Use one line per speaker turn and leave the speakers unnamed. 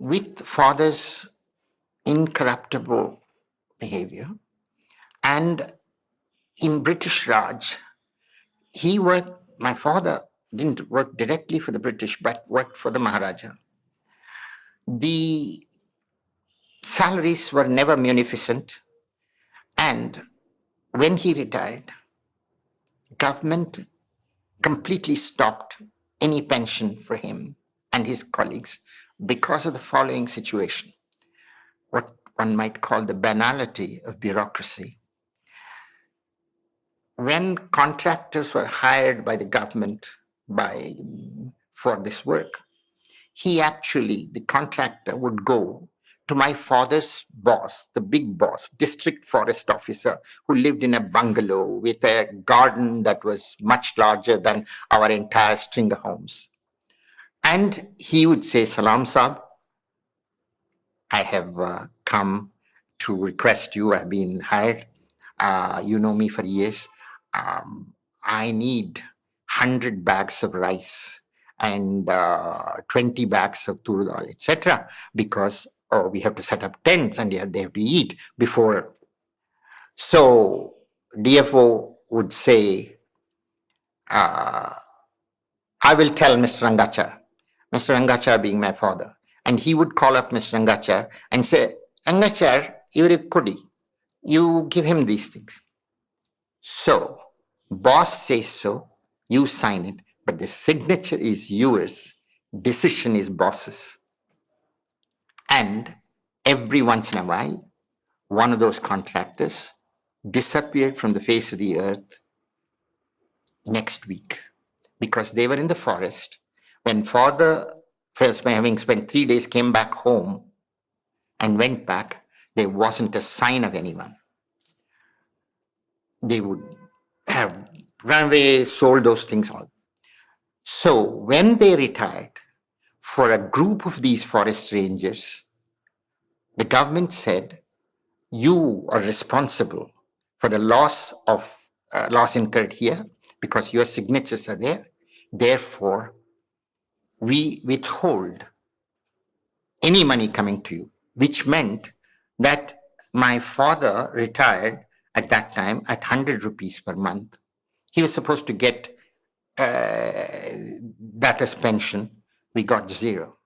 with father's incorruptible behavior, and in British Raj, my father didn't work directly for the British, but worked for the Maharaja. The salaries were never munificent, and when he retired, government completely stopped any pension for him and his colleagues because of the following situation, what one might call the banality of bureaucracy. When contractors were hired by the government for this work, the contractor would go to my father's boss, the big boss, district forest officer, who lived in a bungalow with a garden that was much larger than our entire string of homes. And he would say, "Salam Saab, I have come to request you. I've been hired. You know me for years. I need 100 bags of rice and 20 bags of tur dal, etc. because we have to set up tents and they have to eat before." So DFO would say, "I will tell Mr. Rangacha being my father." And he would call up Mr. Rangacha and say, "Rangacha, you're a kudi. You give him these things." So, boss says so, you sign it, but the signature is yours, decision is boss's. And every once in a while, one of those contractors disappeared from the face of the earth next week because they were in the forest. When father, first having spent 3 days, came back home and went back, there wasn't a sign of anyone. They would have run away, sold those things all. So when they retired, for a group of these forest rangers, the government said, "You are responsible for the loss incurred here because your signatures are there. Therefore, we withhold any money coming to you," which meant that my father retired at that time at 100 rupees per month. He was supposed to get that as pension. We got 0.